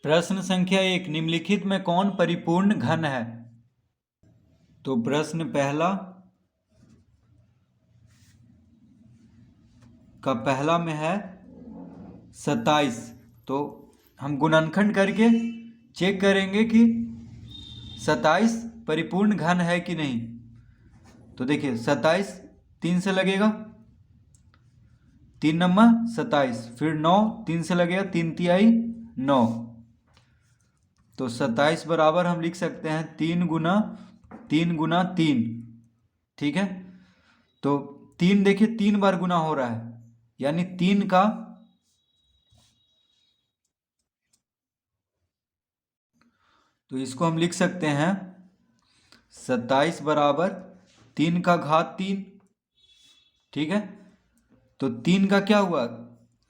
प्रश्न संख्या 1, निम्नलिखित में कौन परिपूर्ण घन है? तो प्रश्न पहला का पहला में है 27। तो हम गुणनखंड करके चेक करेंगे कि 27 परिपूर्ण घन है कि नहीं। तो देखिए 27 3 से लगेगा, 3 नंबर 27, फिर 9 3 से लगेगा, 3 तिहाई 9। तो 27 बराबर हम लिख सकते हैं 3 गुना 3 गुना 3। ठीक है, तो 3 देखिए 3 बार गुना हो रहा है, यानी 3 का, तो इसको हम लिख सकते हैं 27 बराबर 3 का घात 3। ठीक है, तो 3 का क्या हुआ,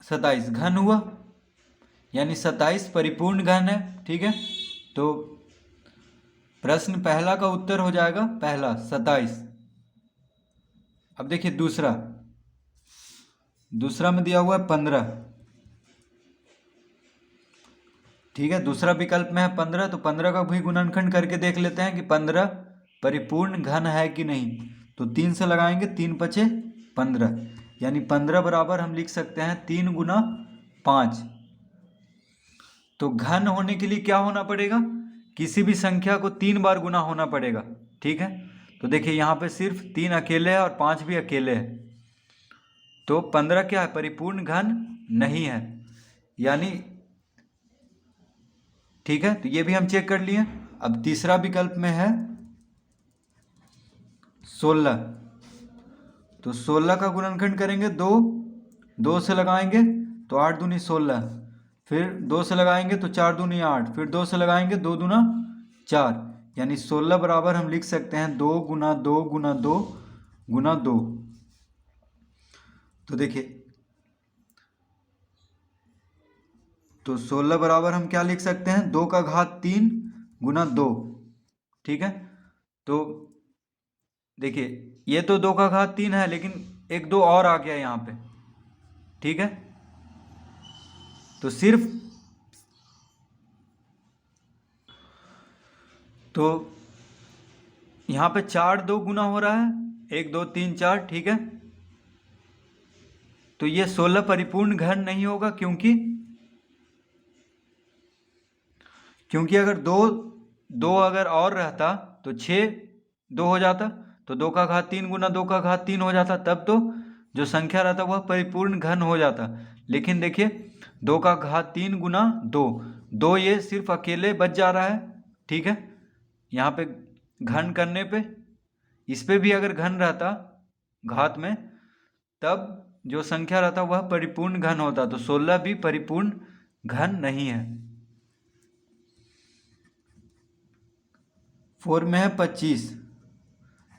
27 घन हुआ, यानी 27 परिपूर्ण घन है। ठीक है, तो प्रश्न पहला का उत्तर हो जाएगा पहला 27। अब देखिए दूसरा में दिया हुआ है 15। ठीक है, दूसरा विकल्प में है 15, तो 15 का भी गुणनखंड करके देख लेते हैं कि 15 परिपूर्ण घन है कि नहीं। तो 3 से लगाएंगे, 3 पचे 15, यानी 15 बराबर हम लिख सकते हैं 3 गुना 5। तो घन होने के लिए क्या होना पड़ेगा, किसी भी संख्या को 3 बार गुना होना पड़ेगा। ठीक है, तो देखिए यहाँ पे सिर्फ 3 अकेले है और 5 भी अकेले है, तो 15 क्या है, परिपूर्ण घन नहीं है, यानी। ठीक है, तो ये भी हम चेक कर लिए। अब तीसरा विकल्प में है 16। तो 16 का गुणनखंड करेंगे, 2 से लगाएंगे तो 8 दूनी 16, फिर 2 से लगाएंगे तो 4 दूनी 8, फिर 2 से लगाएंगे 2 दूना 4, यानी 16 बराबर हम लिख सकते हैं 2 गुना 2 गुना 2 गुना 2। तो देखिए, तो 16 बराबर हम क्या लिख सकते हैं, 2 का घात 3 गुना 2। ठीक है, तो देखिए ये तो 2 का घात 3 है, लेकिन एक 2 और आ गया यहाँ पे। ठीक है, तो सिर्फ, तो यहाँ पे 4 2 गुना हो रहा है, 1 2 3 4। ठीक है, तो ये 16 परिपूर्ण घन नहीं होगा, क्योंकि अगर 2 2 अगर और रहता तो 6 2 हो जाता, तो 2 का घात 3 गुना 2 का घात 3 हो जाता, तब तो जो संख्या रहता वह परिपूर्ण घन हो जाता। लेकिन देखिए 2 का घात 3 गुना 2, 2 ये सिर्फ अकेले बच जा रहा है। ठीक है, यहाँ पे घन करने पे, इस पे भी अगर घन रहता घात में, तब जो संख्या रहता वह परिपूर्ण घन होता, तो 16 भी परिपूर्ण घन नहीं है। 4 में है 25,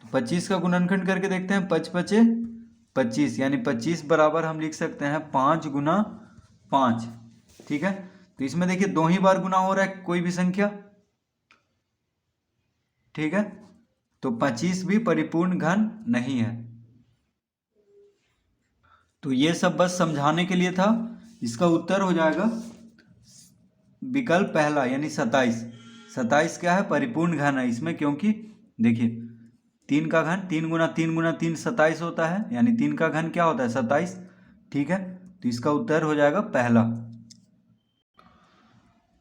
तो 25 का गुणनखंड करके देखते हैं, 5 पचे 25, यानी 25 बराबर हम लिख सकते हैं 5 गुना 5। ठीक है, तो इसमें देखिए 2 ही बार गुना हो रहा है कोई भी संख्या। ठीक है, तो 25 भी परिपूर्ण घन नहीं है। तो ये सब बस समझाने के लिए था। इसका उत्तर हो जाएगा विकल्प पहला, यानी 27। 27 क्या है, परिपूर्ण घन है इसमें, क्योंकि देखिए 3 का घन 3 गुना 3 गुना 3 27 होता है, यानी 3 का घन क्या होता है, 27। ठीक है, तो इसका उत्तर हो जाएगा पहला।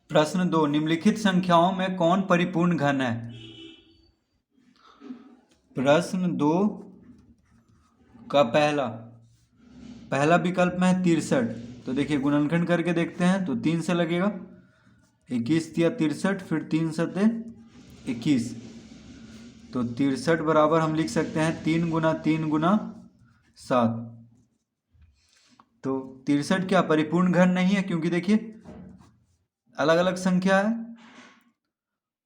प्रश्न 2, निम्नलिखित संख्याओं में कौन परिपूर्ण घन है? प्रश्न 2 का पहला विकल्प में है 63। तो देखिए गुणनखंड करके देखते हैं, तो 3 से लगेगा, 21 या 63, फिर 3 सते 21, तो 63 बराबर हम लिख सकते हैं 3 गुना 3 गुना 7। तो 63 क्या परिपूर्ण घन नहीं है, क्योंकि देखिए अलग अलग संख्या है,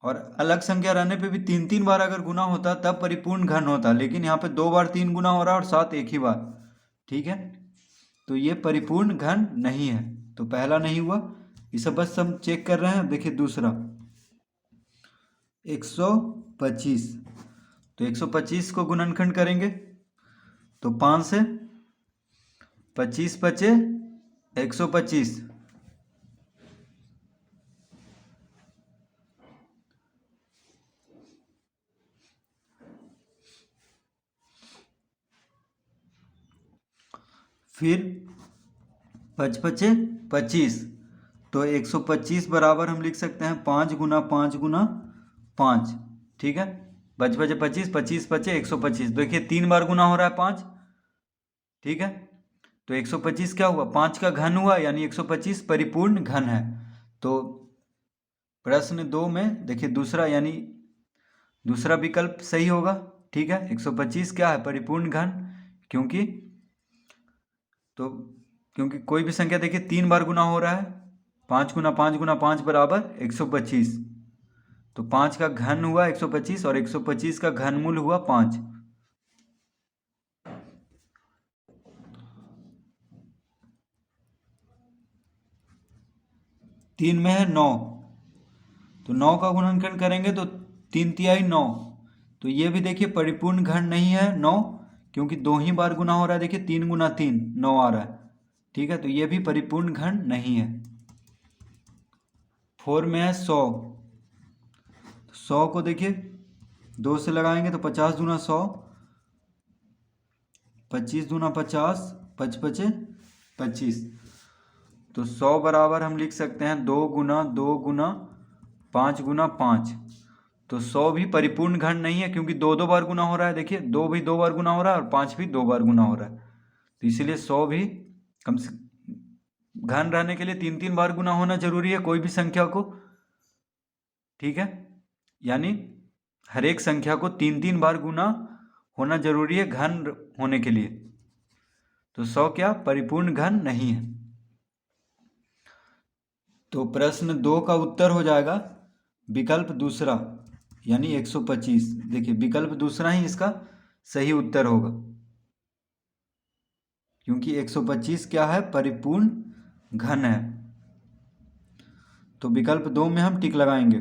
और अलग संख्या रहने पे भी 3 बार अगर गुना होता तब परिपूर्ण घन होता, लेकिन यहाँ पे 2 बार 3 गुना हो रहा है और 7 एक ही बार। ठीक है, तो ये परिपूर्ण घन नहीं है, तो पहला नहीं हुआ। ये सब बस हम चेक कर रहे हैं। देखिए दूसरा 125, तो 125 को गुणनखंड करेंगे तो 5 से 25 बचे 125, फिर 5 पचे 25, तो 125 बराबर हम लिख सकते हैं 5 गुना 5 गुना 5। ठीक है, 5 पचे 25, 25 पचे 125, देखिए 3 बार गुना हो रहा है 5। ठीक है, तो 125 क्या हुआ, 5 का घन हुआ, यानी 125 परिपूर्ण घन है। तो प्रश्न 2 में देखिए दूसरा, यानी दूसरा विकल्प सही होगा। ठीक है, 125 क्या है, परिपूर्ण घन। क्योंकि तो क्योंकि कोई भी संख्या देखिए 3 बार गुना हो रहा है, 5 गुना 5 गुना 5 बराबर 125, तो 5 का घन हुआ 125 और 125 का घनमूल हुआ 5। तीन में है 9, तो 9 का गुणनखंड करेंगे तो 3 तिहाई 9, तो ये भी देखिए परिपूर्ण घन नहीं है 9, क्योंकि 2 ही बार गुना हो रहा है, देखिए 3 गुना 3 9 आ रहा है। ठीक है, तो ये भी परिपूर्ण घन नहीं है। 4 में है 100, 100 को देखिए 2 से लगाएंगे तो 50 दूना 100, 25 दूना 50, 5 पचे 25, तो 100 बराबर हम लिख सकते हैं 2 गुना 2 गुना 5 गुना 5। तो 100 भी परिपूर्ण घन नहीं है, क्योंकि 2 बार गुना हो रहा है, देखिए 2 भी 2 बार गुना हो रहा है और 5 भी 2 बार गुना हो रहा है, तो इसीलिए 100 भी कम से घन रहने के लिए 3 बार गुना होना जरूरी है कोई भी संख्या को। ठीक है, यानी हर एक संख्या को 3 बार गुना होना जरूरी है घन होने के लिए। तो 100 क्या परिपूर्ण घन नहीं है। तो प्रश्न 2 का उत्तर हो जाएगा विकल्प दूसरा, यानी 125। देखिए विकल्प दूसरा ही इसका सही उत्तर होगा, क्योंकि 125 क्या है, परिपूर्ण घन है। तो विकल्प 2 में हम टिक लगाएंगे,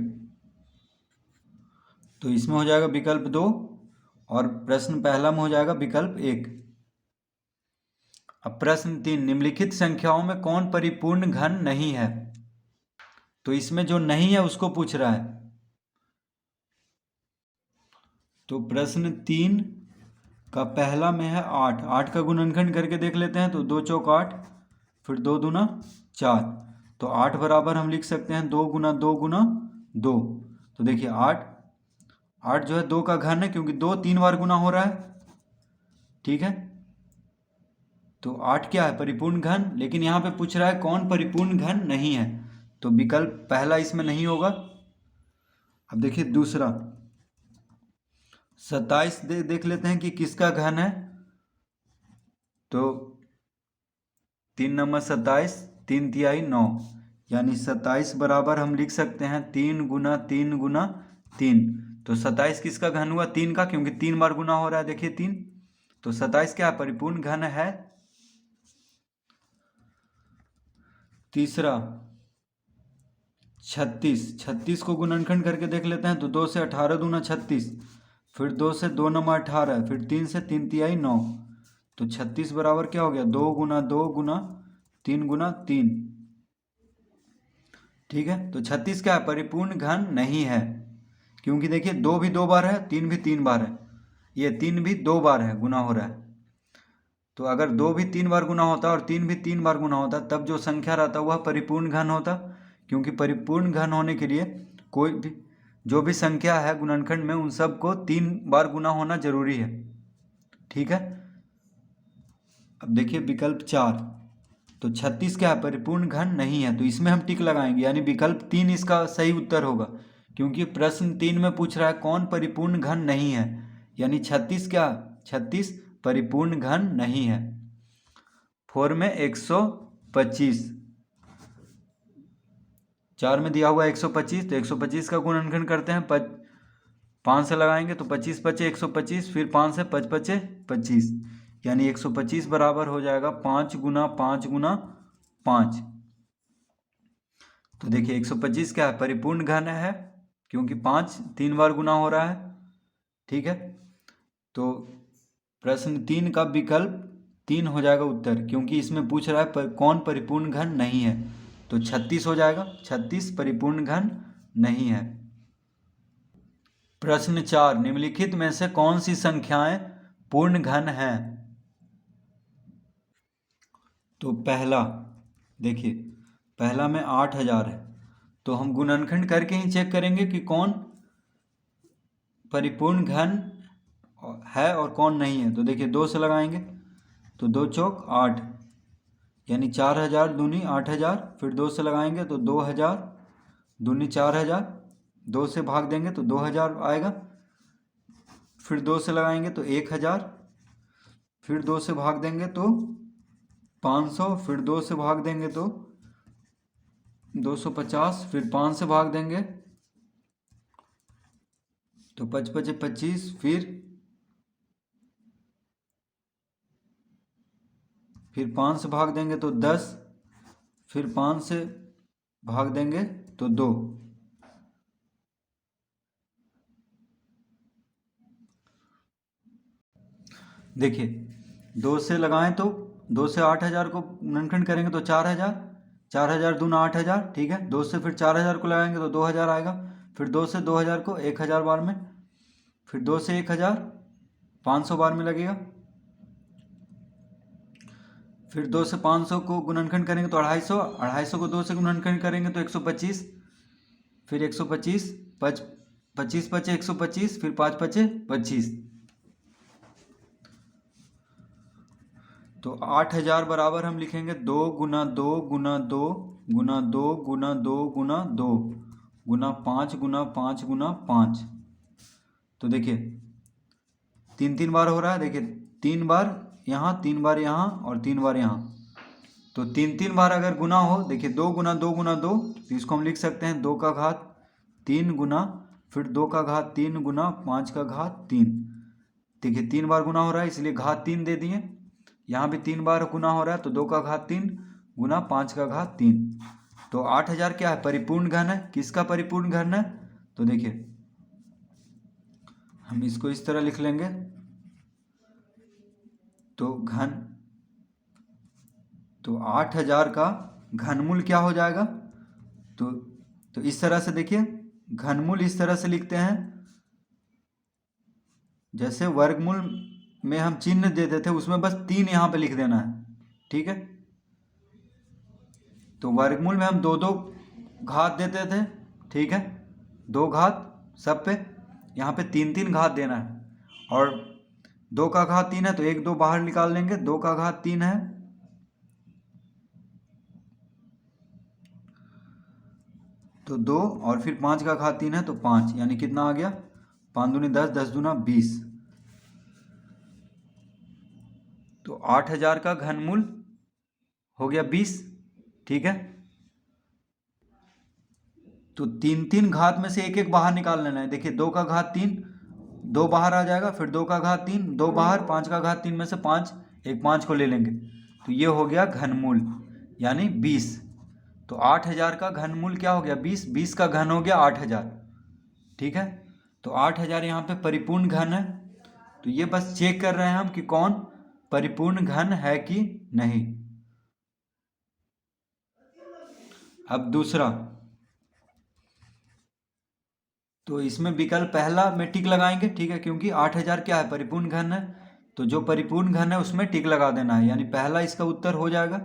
तो इसमें हो जाएगा विकल्प 2, और प्रश्न पहला में हो जाएगा विकल्प 1। अब प्रश्न 3, निम्नलिखित संख्याओं में कौन परिपूर्ण घन नहीं है। तो इसमें जो नहीं है उसको पूछ रहा है। तो प्रश्न 3 का पहला में है 8, 8 का गुणनखंड करके देख लेते हैं, तो 2 चौक 8, फिर 2 दूना 4, तो 8 बराबर हम लिख सकते हैं 2 गुना 2 गुना 2। तो देखिए 8 8 जो है 2 का घन है, क्योंकि 2 3 बार गुना हो रहा है। ठीक है, तो 8 क्या है, परिपूर्ण घन, लेकिन यहाँ पे पूछ रहा है कौन परिपूर्ण घन नहीं है, तो विकल्प पहला इसमें नहीं होगा। अब देखिए दूसरा 27 देख लेते हैं कि किसका घन है। तो 3 नंबर 27, 3 तिहाई 9, यानी 27 बराबर हम लिख सकते हैं 3 गुना 3 गुना 3। तो 27 किसका घन हुआ, 3 का, क्योंकि 3 बार गुना हो रहा है, देखिए 3, तो 27 क्या है, परिपूर्ण घन है। तीसरा 36, 36 को गुणनखंड करके देख लेते हैं, तो 2 से 18 दूना 36, फिर 2 से 2 नंबर 18, फिर 3 से 3 तिहाई 9, तो 36 बराबर क्या हो गया, 2 गुना 2 गुना 3 गुना 3। ठीक है, तो 36 क्या है, परिपूर्ण घन नहीं है, क्योंकि देखिए 2 भी 2 बार है, 3 भी 3 बार है, ये 3 भी 2 बार है गुना हो रहा है। तो अगर 2 भी 3 बार गुना होता और 3 भी 3 बार गुना होता, तब जो संख्या रहता वह परिपूर्ण घन होता, क्योंकि परिपूर्ण घन होने के लिए कोई भी जो भी संख्या है गुणनखंड में, उन सब को 3 बार गुना होना जरूरी है। ठीक है, अब देखिए विकल्प 4, तो 36 क्या है, परिपूर्ण घन नहीं है, तो इसमें हम टिक लगाएंगे, यानी विकल्प 3 इसका सही उत्तर होगा, क्योंकि प्रश्न 3 में पूछ रहा है कौन परिपूर्ण घन नहीं है, यानी 36 क्या, 36 परिपूर्ण घन नहीं है। 4 में 125, 4 में दिया हुआ 125, तो 125 का गुणनखंड करते हैं, 5 से लगाएंगे तो 25 पचे 125, फिर 5 से 5 पचे 25, यानी 125 बराबर हो जाएगा 5 गुना 5 गुना 5। तो देखिए 125 क्या है, परिपूर्ण घन है, क्योंकि 5 3 बार गुना हो रहा है। ठीक है, तो प्रश्न 3 का विकल्प 3 हो जाएगा उत्तर, क्योंकि इसमें पूछ रहा है कौन परिपूर्ण घन नहीं है, तो 36 हो जाएगा, 36 परिपूर्ण घन नहीं है। प्रश्न 4, निम्नलिखित में से कौन सी संख्याएं पूर्ण घन हैं। तो पहला, देखिए पहला में 8,000 है, तो हम गुणनखंड करके ही चेक करेंगे कि कौन परिपूर्ण घन है और कौन नहीं है। तो देखिए 2 से लगाएंगे तो 2 चौक 8, यानी 4,000 दूनी 8,000। फिर 2 से लगाएंगे तो 2,000 दूनी 4,000, 2 से भाग देंगे तो 2,000 आएगा। फिर 2 से लगाएंगे तो 1,000, फिर 2 से भाग देंगे तो 500, फिर 2 से भाग देंगे तो 250, फिर 5 से भाग देंगे तो 5 5 25, फिर 5 से भाग देंगे तो 10, फिर 5 से भाग देंगे तो 2। देखिए 2 से लगाएं तो 2 से 8,000 को गुणनखंड करेंगे तो 4,000, 4,000 दूना 8,000, ठीक है। 2 से फिर 4,000 को लगाएंगे तो 2,000 आएगा। फिर 2 से 2,000 को 1,000 बार में, फिर 2 से 1,000 500 बार में लगेगा। फिर 2 से 500 को गुणनखंड करेंगे तो 250, 250 को 2 से गुणनखंड करेंगे तो 125, फिर 125, 25 पचे 125, फिर 5 पचे 25। तो 8,000 बराबर हम लिखेंगे 2 गुना 2 गुना 2 गुना 2 गुना 2 गुना 2 गुना 5 गुना 5 गुना 5। तो देखिए 3 बार हो रहा है। देखिए 3 बार यहाँ, 3 बार यहाँ और 3 बार यहाँ। तो 3 बार अगर गुना हो, देखिए 2 गुना 2 गुना 2, तो इसको हम लिख सकते हैं 2 का घात 3 गुना, फिर 2 का घात 3 गुना 5 का घात 3। देखिए 3 बार गुना हो रहा है इसलिए घात 3 दे दिए। यहाँ भी 3 बार गुना हो रहा है तो 2 का घात 3 गुना 5 का घात 3। तो 8,000 क्या है? परिपूर्ण घन है। किसका परिपूर्ण घन है? तो देखिए हम इसको इस तरह लिख लेंगे। तो 8,000 का घनमूल क्या हो जाएगा? तो इस तरह से देखिए, घनमूल इस तरह से लिखते हैं, जैसे वर्गमूल में हम चिन्ह देते थे उसमें बस 3 यहाँ पे लिख देना है, ठीक है। तो वर्गमूल में हम 2 घात देते थे, ठीक है, 2 घात सब पे, यहाँ पे 3 घात देना है। और 2 का घात 3 है तो 1 2 बाहर निकाल लेंगे। 2 का घात 3 है तो 2, और फिर 5 का घात 3 है तो 5, यानी कितना आ गया? 5 दूनी 10, 10 दूना 20। तो 8,000 का घनमूल हो गया 20, ठीक है। तो 3 घात में से 1 बाहर निकाल लेना है। देखिए 2 का घात 3, 2 बाहर आ जाएगा, फिर 2 का घात 3, 2 बाहर, 5 का घात 3 में से 5, 5 को ले लेंगे तो ये हो गया घनमूल, यानी 20। तो 8,000 का घनमूल क्या हो गया? 20। 20 का घन हो गया 8,000, ठीक है। तो 8,000 यहाँ पे परिपूर्ण घन है। तो ये बस चेक कर रहे हैं हम कि कौन परिपूर्ण घन है कि नहीं। अब दूसरा, तो इसमें विकल्प पहला में टिक लगाएंगे, ठीक है, क्योंकि 8,000 क्या है? परिपूर्ण घन है। तो जो परिपूर्ण घन है उसमें टिक लगा देना है, यानी पहला इसका उत्तर हो जाएगा।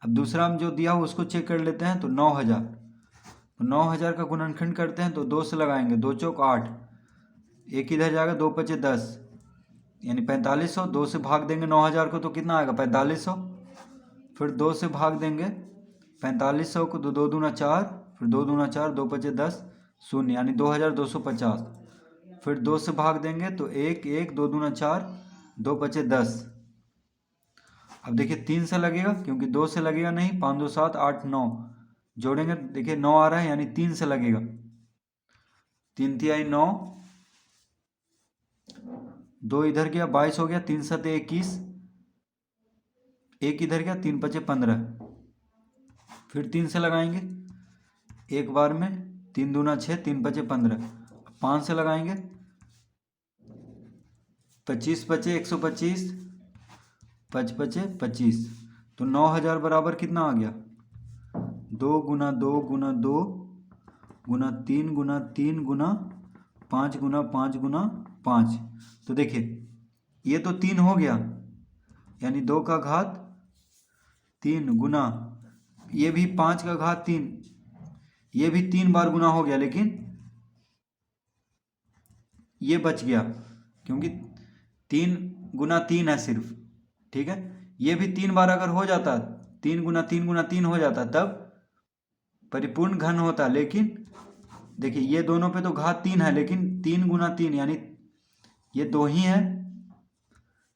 अब दूसरा हम जो दिया हो उसको चेक कर लेते हैं। तो 9,000, तो 9,000 का गुणनखंड करते हैं तो 2 से लगाएंगे, 2 चौक 8, 1 इधर जाएगा, 2 पचे 10, यानी 4500। 2 से भाग देंगे 9,000 को तो कितना आएगा? 4500। फिर 2 से भाग देंगे 4500 को, 2 2 दूना 4, फिर 2 दूना 4, 2 पचे 10, 0, यानी 2,250। फिर 2 से भाग देंगे तो 1 1, 2 दूना 4, 2 पचे 10। अब देखिए 3 से लगेगा, क्योंकि 2 से लगेगा नहीं। 5 2 7 8 9 जोड़ेंगे, देखिए 9 आ रहा है, यानी 3 से लगेगा। 3 तिहाई 9, 2 इधर गया, 22 हो गया, 3 7 21, 1 इधर गया, 3 पचे 15। फिर 3 से लगाएंगे एक बार में, 3 दूना 6, 3 पचे 15। 5 से लगाएंगे 25 पचे 125, 5 पचे 25। तो 9,000 बराबर कितना आ गया? 2 गुना 2 गुना 2 गुना 3 गुना 3 गुना 5 गुना 5 गुना 5। तो देखिए ये तो 3 हो गया, यानी 2 का घात 3 गुना, ये भी 5 का घात 3, ये भी 3 बार गुना हो गया, लेकिन ये बच गया क्योंकि 3 गुना 3 है सिर्फ। ठीक है, ये भी 3 बार अगर हो जाता, 3 गुना 3 गुना 3 हो जाता, तब परिपूर्ण घन होता। लेकिन देखिए ये दोनों पे तो घात 3 है, लेकिन 3 गुना 3 यानी ये 2 ही है,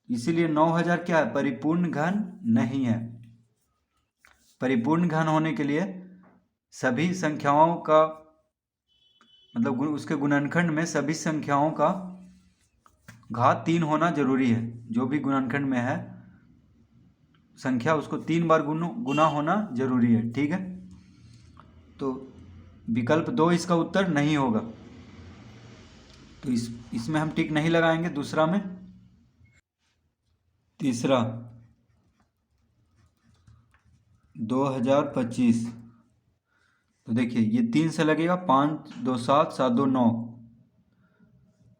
इसीलिए 9000 क्या है, परिपूर्ण घन नहीं है। परिपूर्ण घन होने के लिए सभी संख्याओं का मतलब उसके गुणनखंड में सभी संख्याओं का घात 3 होना जरूरी है। जो भी गुणनखंड में है संख्या, उसको 3 बार गुना होना जरूरी है। ठीक है, तो विकल्प 2 इसका उत्तर नहीं होगा, तो इसमें हम टिक नहीं लगाएंगे। दूसरा में, तीसरा 2025, तो देखिए ये 3 से लगेगा, 5 2 7 7 2 9,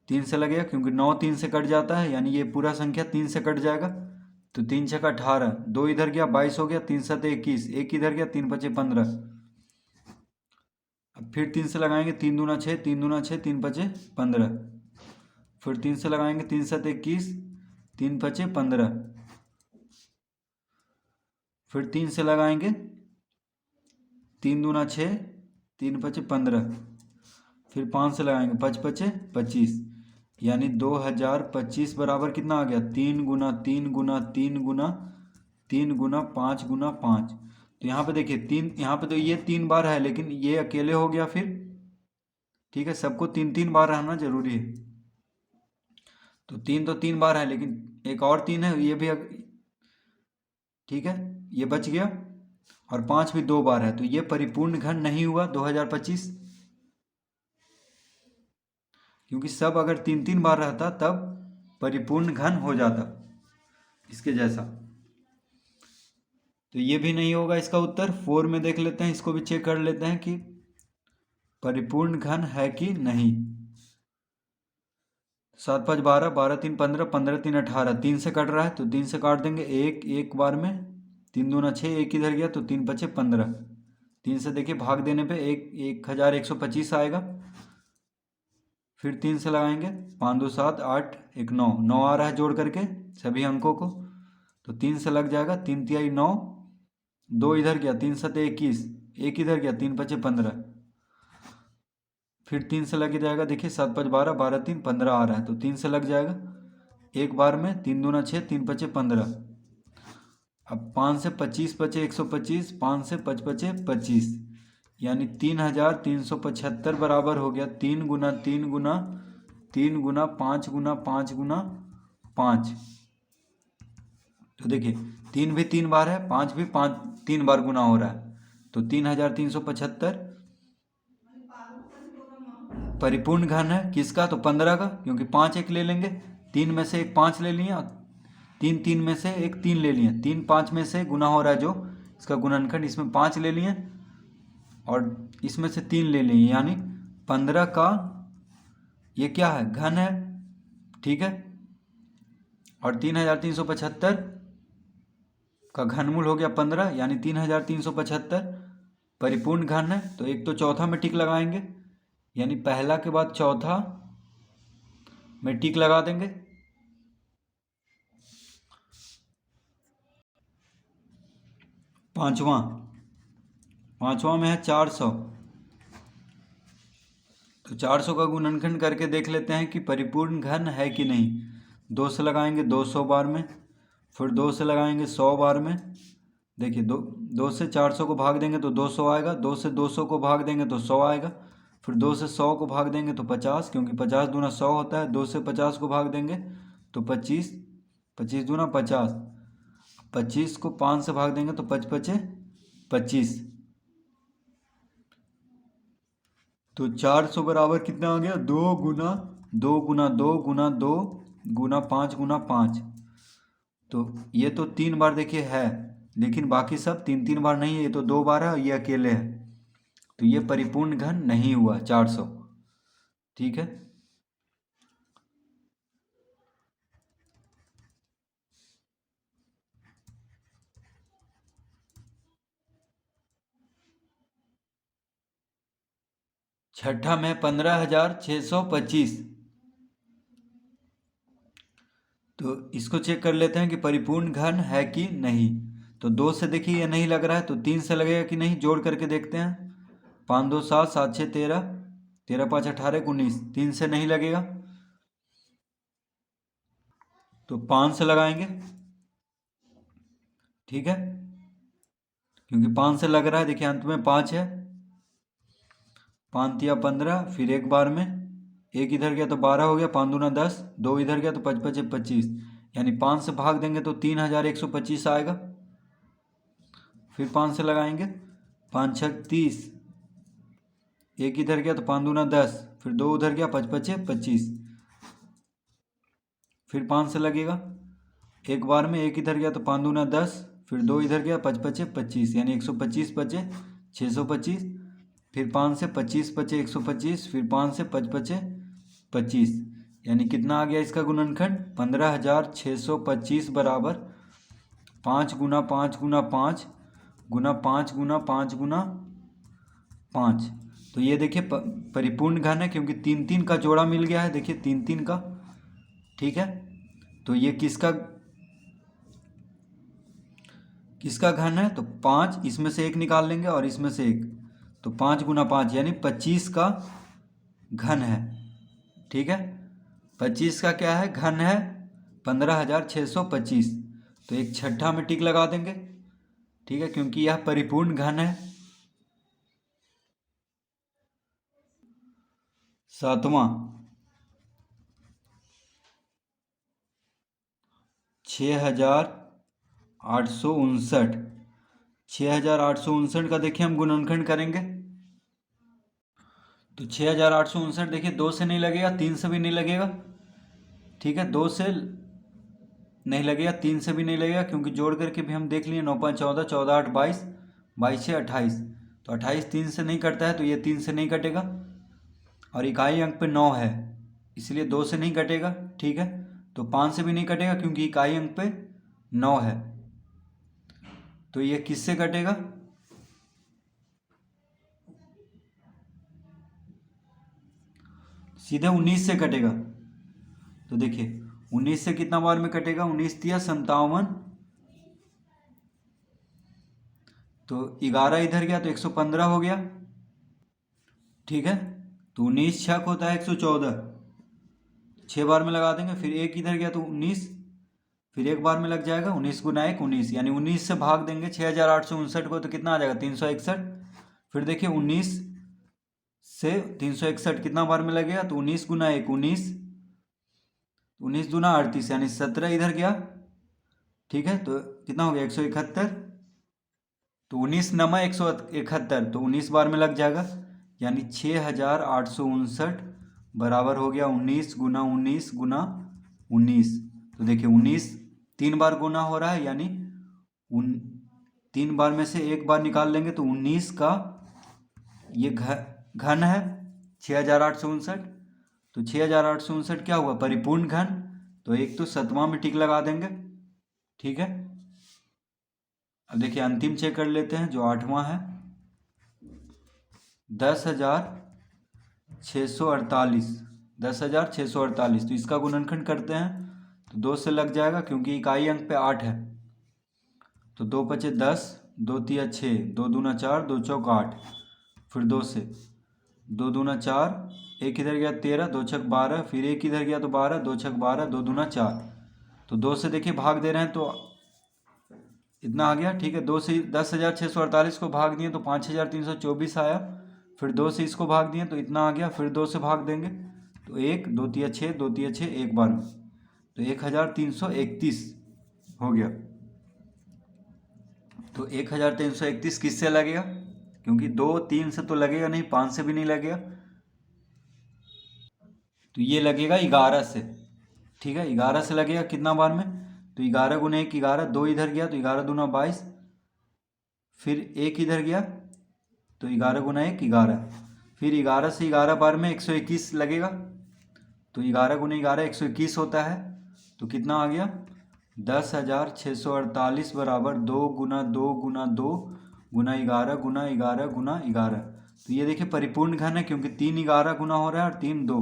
3 से लगेगा क्योंकि 9 3 से कट जाता है, यानी ये पूरा संख्या 3 से कट जाएगा। तो 3 छक्का 18, 2 इधर गया 22 हो गया, 3 7 21, 1 इधर गया, 3 5 15। अब फिर 3 से लगाएंगे, 3 दूना 6, 3 दूना 6, 3 5 15। फिर 3 से लगाएंगे, 3 7 21, 3 5 15। फिर 3 से लगाएंगे, 3 दूना 6, 3 5 15। फिर 5 से लगाएंगे, 5 5 25, यानी 2025 बराबर कितना आ गया, 3 गुना 3 गुना 3 गुना 3 गुना 5 गुना 5। तो यहाँ पे देखिए 3, यहाँ पे तो ये 3 बार है, लेकिन ये अकेले हो गया फिर। ठीक है, सबको 3 3 बार रहना जरूरी है। तो 3 तो 3 बार है, लेकिन एक और 3 है, ये भी ठीक है, ये बच गया। और 5 भी 2 बार है, तो ये परिपूर्ण घन नहीं हुआ 2025, क्योंकि सब अगर 3 3 बार रहता तब परिपूर्ण घन हो जाता इसके जैसा। तो ये भी नहीं होगा इसका उत्तर। 4 में देख लेते हैं, इसको भी चेक कर लेते हैं कि परिपूर्ण घन है कि नहीं। 7 5 12, 12 3 15, 15 3 18, 3 से कट रहा है तो 3 से काट देंगे, एक बार में, 3 दूना 6, 1 इधर गया तो 3 5 15। 3 से देखिए भाग देने पे 1125 आएगा। फिर 3 से लगाएंगे, 5 2 7 8 1 9, 9 आ रहा है जोड़ करके सभी अंकों को, तो 3 से लग जाएगा, 3 तिहाई 9, 2 इधर गया, 3 7 21, 1 इधर गया, 3 5 15। फिर 3 से लग जाएगा, देखिए 7 5 12, 12 3 15 आ रहा है, तो 3 से लग जाएगा एक बार में, 3 दूना 6, 3 5 15। अब 5 से 25 बचे 125, 5 से 5 बचे 25, यानी 3375 बराबर हो गया 3 गुना 3 गुना 3 गुना 5 गुना 5 गुना 5। तो देखिए 3 भी 3 बार है, 5 भी 3 बार गुना हो रहा है, तो 3375 परिपूर्ण घन है किसका, तो 15 का, क्योंकि 5 एक ले लेंगे, 3 में से एक 5 ले लिया, 3 3 में से एक 3 ले लिए, 3 5 में से गुना हो रहा है जो इसका गुणनखंड, इसमें 5 ले लिए और इसमें से 3 ले लिए, यानी 15 का ये क्या है, घन है। ठीक है, और 3375 का घनमूल हो गया 15, यानी 3375 परिपूर्ण घन है। तो एक तो चौथा में टिक लगाएंगे, यानी पहला के बाद चौथा में टिक लगा देंगे। पांचवा में है 400, तो 400 का गुणनखंड करके देख लेते हैं कि परिपूर्ण घन है कि नहीं। 2 से लगाएंगे 200 बार में, फिर 2 से लगाएंगे 100 बार में। देखिए 2 से 400 को भाग देंगे तो 200 आएगा, 2 से 200 को भाग देंगे तो 100 आएगा, फिर 2 से 100 को भाग देंगे तो 50, क्योंकि 50 दूना 100 होता है। 2 से 50 को भाग देंगे तो 25, 25 दूना 50, 25 को 5 से भाग देंगे तो 5 5 25। तो 400 बराबर कितना आ गया, 2 गुना 2 गुना 2 गुना 2 गुना 5 गुना 5। तो ये तो 3 बार देखिए है, लेकिन बाकी सब 3 3 बार नहीं है, ये तो 2 बार है और ये अकेले है, तो ये परिपूर्ण घन नहीं हुआ 400। ठीक है, छठा में 15,625। तो इसको चेक कर लेते हैं कि परिपूर्ण घन है कि नहीं। तो 2 से देखिए ये नहीं लग रहा है, तो 3 से लगेगा कि नहीं, जोड़ करके देखते हैं। 5 2 7, 7 6 13, 13 5 18 19, 3 से नहीं लगेगा तो 5 से लगाएंगे। ठीक है, क्योंकि 5 से लग रहा है, देखिए अंत में 5 है। 5 तिया 15, फिर एक बार में एक इधर गया तो 12 हो गया, 5 दूना 10, 2 इधर गया तो 5 5 25, यानी 5 से भाग देंगे तो 3,125 आएगा। फिर 5 से लगाएंगे, 5 6 30, एक इधर गया तो 5 दूना 10, फिर 2 उधर गया, 5 5 25, फिर 5 से लगेगा एक बार में, एक इधर गया तो 5 दूना 10, फिर 2 इधर गया, 5 5 25, यानी 125 बचे 625, फिर 5 से 25 बचे 125, फिर 5 से 5 बचे 25, यानी कितना आ गया इसका गुणनखंड 15,625 बराबर 5 गुना 5 गुना 5 गुना 5 गुना 5 गुना 5। तो ये देखिए परिपूर्ण घन है, क्योंकि 3 3 का जोड़ा मिल गया है, देखिए 3 3 का। ठीक है, तो ये किसका घन है, तो 5, इसमें से एक निकाल लेंगे और इसमें से एक, तो 5 गुना 5 यानी 25 का घन है। ठीक है, 25 का क्या है, घन है 15,625। तो एक छठा में टिक लगा देंगे। ठीक है, क्योंकि यह परिपूर्ण घन है। सातवां 6,859। 6,859 का देखिए हम गुणनखंड करेंगे, तो 6,859 देखिए 2 से नहीं लगेगा, 3 से भी नहीं लगेगा। ठीक है, 2 से नहीं लगेगा, 3 से भी नहीं लगेगा, क्योंकि जोड़ करके भी हम देख लिए, 9 5 14, 14 8 22, 22 6 28, तो 28 3 से नहीं कटता है, तो ये 3 से नहीं कटेगा। और इकाई अंक पे 9 है, इसलिए 2 से नहीं कटेगा। ठीक है, तो 5 से भी नहीं कटेगा, क्योंकि इकाई अंक पे 9 है। तो ये किससे कटेगा, सीधे 19 से कटेगा। तो देखिए 19 से कितना बार में कटेगा, 19 तिया 57, तो 11 इधर गया तो 115 हो गया। ठीक है, तो 19 छक होता है 114, 6 बार में लगा देंगे, फिर एक इधर गया तो 19, फिर एक बार में लग जाएगा, 19 गुना 1 19, यानी 19 से भाग देंगे 6,859 को, तो कितना आ जाएगा 361। फिर देखिए 19 से 361 कितना बार में लगेगा, तो 19 गुना 1 19, 19 दूना 38, यानी 17 इधर गया। ठीक है, तो कितना हो गया 171, तो 19 नमा 171, तो 19 बार में लग जाएगा, यानी 6,859 बराबर हो गया 19 गुना 19 गुना 19। तो देखिए 19 3 बार गुना हो रहा है, यानी 3 बार में से एक बार निकाल लेंगे, तो 19 का ये घन है 6,859। तो 6,859 क्या हुआ, परिपूर्ण घन। तो एक तो सतवां में टिक लगा देंगे। ठीक है, अब देखिए अंतिम चेक कर लेते हैं, जो 8वां है 10,648। 10,648, तो इसका गुणनखंड करते हैं, तो 2 से लग जाएगा, क्योंकि इकाई अंक पे 8 है। तो 2 पचे 10, 2 तिया 6, 2 दूना 4, 2 चौक 8, फिर 2 से 2 दूना 4, एक इधर गया 13, 2 छक 12, फिर एक इधर गया तो 12, 2 छक 12, 2 दूना 4, तो 2 से देखिए भाग दे रहे हैं, तो इतना आ गया। ठीक है, 2 से 10,648 को भाग दिए तो 5,324 आया, फिर 2 से इसको भाग दिए तो इतना आ गया, फिर 2 से भाग देंगे तो 1 2 तिया 6, 2 तिया 6, एक बार में, तो 1,331 हो गया। तो 1,331 किससे लगेगा, क्योंकि 2 3 से तो लगेगा नहीं, 5 से भी नहीं लगेगा, तो ये लगेगा 11 से। ठीक है, 11 से लगेगा कितना बार में, तो 11 गुना 1 11, 2 इधर गया तो 11 दूना 22, फिर एक इधर गया तो 11 गुना 1 11, फिर 11 से 11 बार में 121 लगेगा, तो 11 गुना 11 121 होता है। तो कितना आ गया 10,648 बराबर 2 गुना 2 गुना 2 गुना 11 गुना 11 गुना 11। तो ये देखिए परिपूर्ण घन है क्योंकि 3 11 गुना हो रहा है और 3 2,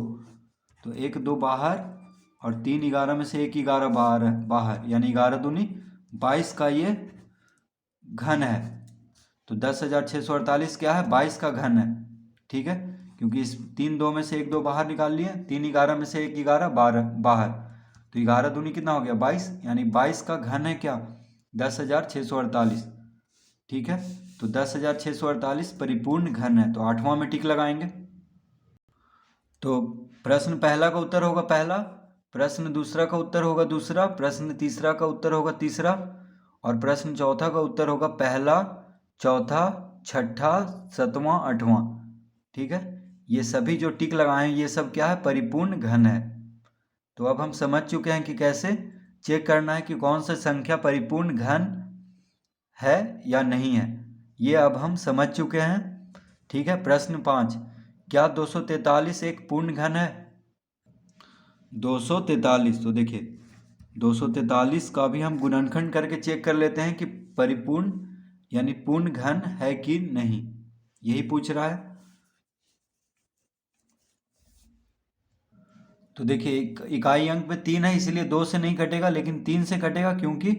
तो 1 2 बाहर और 3 11 में से 1 11 बाहर है, बाहर यानी 11 दूनी 22 का ये घन है। तो 10,648 क्या है, 22 का घन है। ठीक है, क्योंकि इस 3 2 में से 1 2 बाहर निकाल लिए, 3 11 में से 1 11 बाहर, तो 11 दूनी कितना हो गया 22, यानी 22 का घन है क्या 10,648। ठीक है, तो 10,648 परिपूर्ण घन है, तो 8वां में टिक लगाएंगे। तो प्रश्न पहला का उत्तर होगा पहला, प्रश्न दूसरा का उत्तर होगा दूसरा, प्रश्न तीसरा का उत्तर होगा तीसरा, और प्रश्न चौथा का उत्तर होगा पहला, चौथा, छठा, सातवां, आठवां। ठीक है, ये सभी जो टिक लगाए हैं ये सब क्या है, परिपूर्ण घन है। तो अब हम समझ चुके हैं कि कैसे चेक करना है कि कौन सा संख्या परिपूर्ण घन है या नहीं है, ये अब हम समझ चुके हैं। ठीक है, प्रश्न 5, क्या 243 एक पूर्ण घन है? 243, तो देखिए 243 का भी हम गुणनखंड करके चेक कर लेते हैं कि परिपूर्ण यानी पूर्ण घन है कि नहीं, यही पूछ रहा है। तो देखिए इकाई अंक में 3 है इसलिए 2 से नहीं कटेगा, लेकिन 3 से कटेगा क्योंकि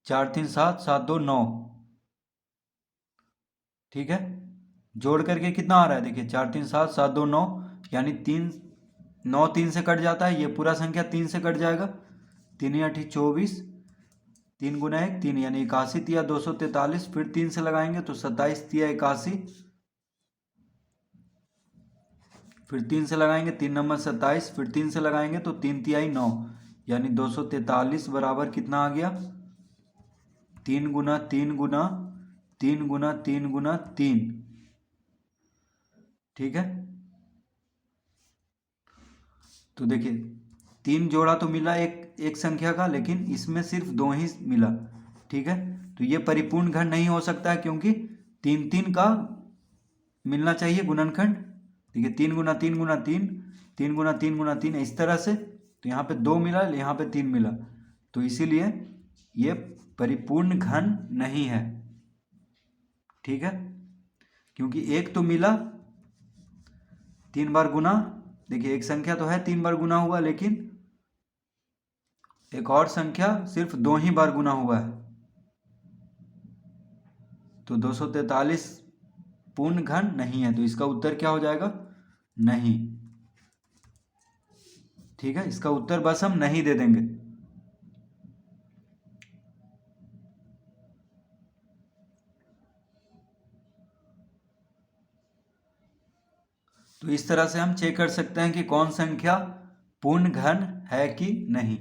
4 3 7 7 2 9। ठीक है, जोड़ करके कितना आ रहा है, देखिए 4 3 7 7 2 9, यानी 3 9 3 से कट जाता है, ये पूरा संख्या 3 से कट जाएगा, 3 8 24, 3 गुना 1 3, यानी 81 तिया 243, फिर 3 से लगाएंगे तो 27 तिया 81, फिर 3 से लगाएंगे 3 नंबर 27, फिर 3 से लगाएंगे तो 3 तिहाई 9, यानी 243 बराबर कितना आ गया 3 गुना 3 गुना 3 गुना 3 गुना 3। ठीक है, तो देखिए 3 जोड़ा तो मिला एक संख्या का, लेकिन इसमें सिर्फ 2 ही मिला। ठीक है, तो ये परिपूर्ण घन नहीं हो सकता है क्योंकि 3 3 का मिलना चाहिए गुणनखंड। देखिए 3 गुना 3 गुना 3, 3 गुना 3 गुना 3, इस तरह से, तो यहाँ पे 2 मिला, यहाँ पे 3 मिला, तो इसीलिए ये परिपूर्ण घन नहीं है। ठीक है, क्योंकि एक तो मिला 3 बार गुना, देखिए एक संख्या तो है 3 बार गुना हुआ, लेकिन एक और संख्या सिर्फ 2 ही बार गुना हुआ है, तो 243 पूर्ण घन नहीं है, तो इसका उत्तर क्या हो जाएगा, नहीं। ठीक है, इसका उत्तर बस हम नहीं दे देंगे। तो इस तरह से हम चेक कर सकते हैं कि कौन संख्या पूर्ण घन है कि नहीं।